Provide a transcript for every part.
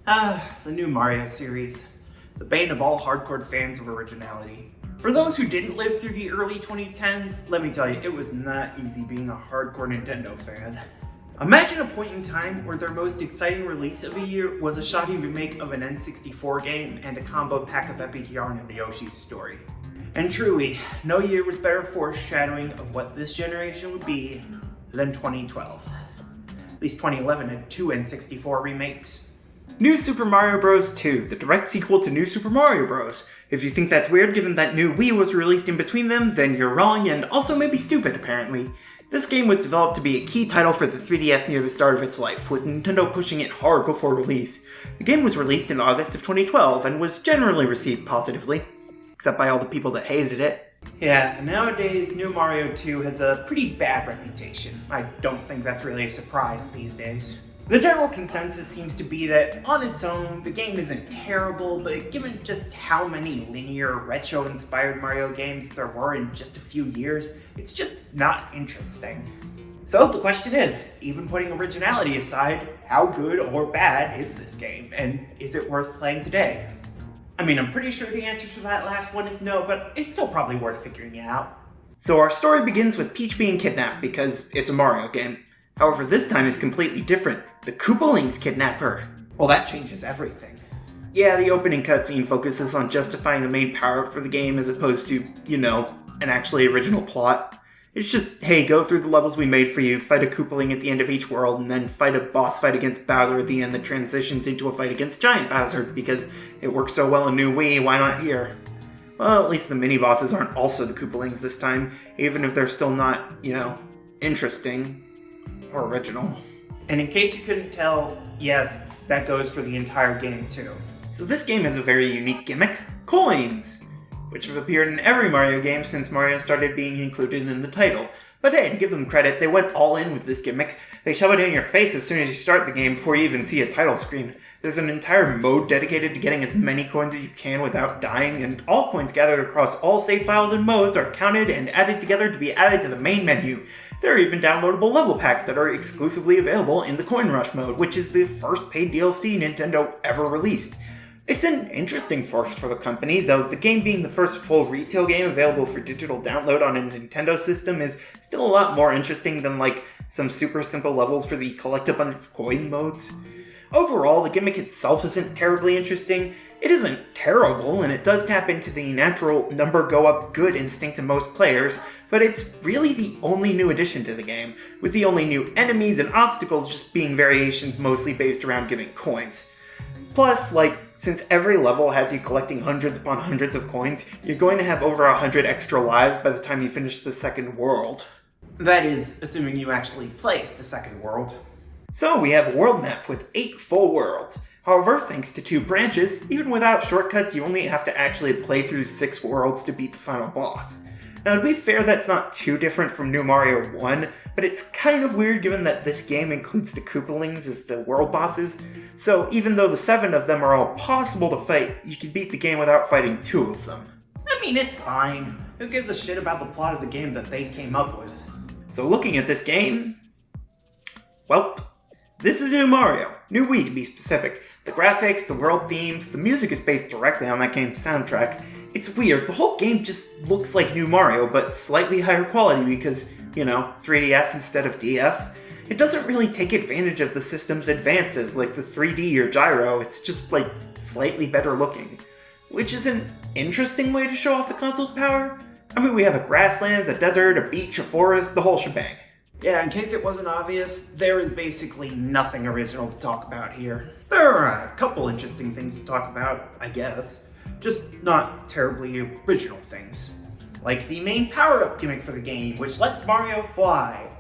The new Mario series. The bane of all hardcore fans of originality. For those who didn't live through the early 2010s, let me tell you, it was not easy being a hardcore Nintendo fan. Imagine a point in time where their most exciting release of a year was a shoddy remake of an N64 game and a combo pack of epic yarn in Yoshi's Story. And truly, no year was better foreshadowing of what this generation would be than 2012. At least 2011 had two N64 remakes. New Super Mario Bros. 2, the direct sequel to New Super Mario Bros. If you think that's weird given that new Wii was released in between them, then you're wrong and also maybe stupid apparently. This game was developed to be a key title for the 3DS near the start of its life, with Nintendo pushing it hard before release. The game was released in August of 2012 and was generally received positively, except by all the people that hated it. Yeah, nowadays New Mario 2 has a pretty bad reputation. I don't think that's really a surprise these days. The general consensus seems to be that, on its own, the game isn't terrible, but given just how many linear, retro-inspired Mario games there were in just a few years, it's just not interesting. So the question is, even putting originality aside, how good or bad is this game, and is it worth playing today? I mean, I'm pretty sure the answer to that last one is no, but it's still probably worth figuring it out. So our story begins with Peach being kidnapped because it's a Mario game. However, this time is completely different. The Koopalings kidnap her. Well, that changes everything. Yeah, the opening cutscene focuses on justifying the main power-up for the game as opposed to, an actually original plot. It's just, hey, go through the levels we made for you, fight a Koopaling at the end of each world, and then fight a boss fight against Bowser at the end that transitions into a fight against Giant Bowser, because it works so well in New Wii, why not here? Well, at least the mini-bosses aren't also the Koopalings this time, even if they're still not, interesting. Or original. And in case you couldn't tell, yes, that goes for the entire game too. So this game has a very unique gimmick, coins, which have appeared in every Mario game since Mario started being included in the title. But hey, to give them credit, they went all in with this gimmick. They shove it in your face as soon as you start the game before you even see a title screen. There's an entire mode dedicated to getting as many coins as you can without dying, and all coins gathered across all save files and modes are counted and added together to be added to the main menu. There are even downloadable level packs that are exclusively available in the Coin Rush mode, which is the first paid DLC Nintendo ever released. It's an interesting first for the company, though the game being the first full retail game available for digital download on a Nintendo system is still a lot more interesting than some super simple levels for the collect a bunch of coin modes. Overall, the gimmick itself isn't terribly interesting. It isn't terrible, and it does tap into the natural number go up good instinct in most players, but it's really the only new addition to the game, with the only new enemies and obstacles just being variations mostly based around giving coins. Plus, since every level has you collecting hundreds upon hundreds of coins, you're going to have over 100 extra lives by the time you finish the second world. That is, assuming you actually play the second world. So we have a world map with 8 full worlds. However, thanks to 2 branches, even without shortcuts, you only have to actually play through 6 worlds to beat the final boss. Now, to be fair, that's not too different from New Mario 1, but it's kind of weird given that this game includes the Koopalings as the world bosses, so even though the 7 of them are all possible to fight, you can beat the game without fighting 2 of them. I mean, it's fine. Who gives a shit about the plot of the game that they came up with? So looking at this game, well, this is New Mario. New Wii, to be specific. The graphics, the world themes, the music is based directly on that game's soundtrack. It's weird, the whole game just looks like New Mario, but slightly higher quality because, 3DS instead of DS. It doesn't really take advantage of the system's advances like the 3D or gyro, it's just slightly better looking. Which is an interesting way to show off the console's power. I mean, we have a grasslands, a desert, a beach, a forest, the whole shebang. Yeah, in case it wasn't obvious, there is basically nothing original to talk about here. There are a couple interesting things to talk about, I guess. Just not terribly original things. Like the main power-up gimmick for the game, which lets Mario fly.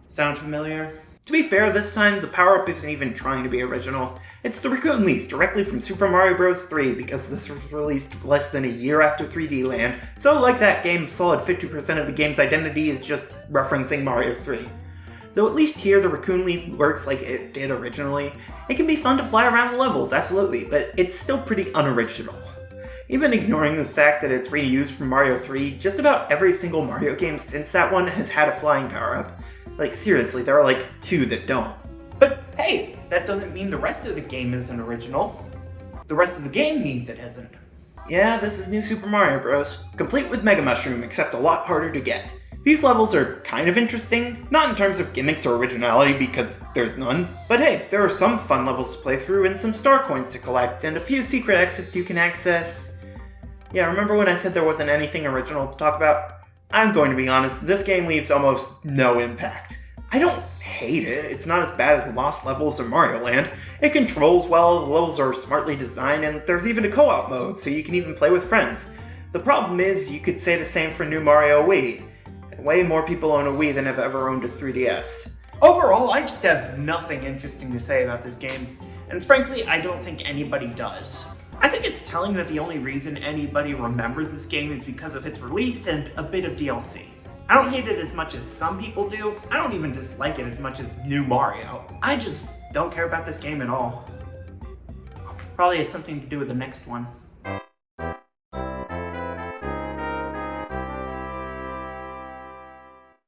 Sound familiar? To be fair, this time the power-up isn't even trying to be original. It's the Raccoon Leaf, directly from Super Mario Bros. 3, because this was released less than a year after 3D Land, so like that game, a solid 50% of the game's identity is just referencing Mario 3. Though at least here the Raccoon Leaf works like it did originally. It can be fun to fly around the levels, absolutely, but it's still pretty unoriginal. Even ignoring the fact that it's reused from Mario 3, just about every single Mario game since that one has had a flying power-up. Seriously, there are 2 that don't. But hey, that doesn't mean the rest of the game isn't original. The rest of the game means it isn't. Yeah, this is New Super Mario Bros. Complete with Mega Mushroom, except a lot harder to get. These levels are kind of interesting, not in terms of gimmicks or originality because there's none, but hey, there are some fun levels to play through and some star coins to collect and a few secret exits you can access. Yeah, remember when I said there wasn't anything original to talk about? I'm going to be honest, this game leaves almost no impact. I don't hate it, it's not as bad as the Lost Levels or Mario Land. It controls well, the levels are smartly designed, and there's even a co-op mode, so you can even play with friends. The problem is, you could say the same for New Mario Wii. And way more people own a Wii than have ever owned a 3DS. Overall, I just have nothing interesting to say about this game, and frankly, I don't think anybody does. I think it's telling that the only reason anybody remembers this game is because of its release and a bit of DLC. I don't hate it as much as some people do. I don't even dislike it as much as New Mario. I just don't care about this game at all. Probably has something to do with the next one.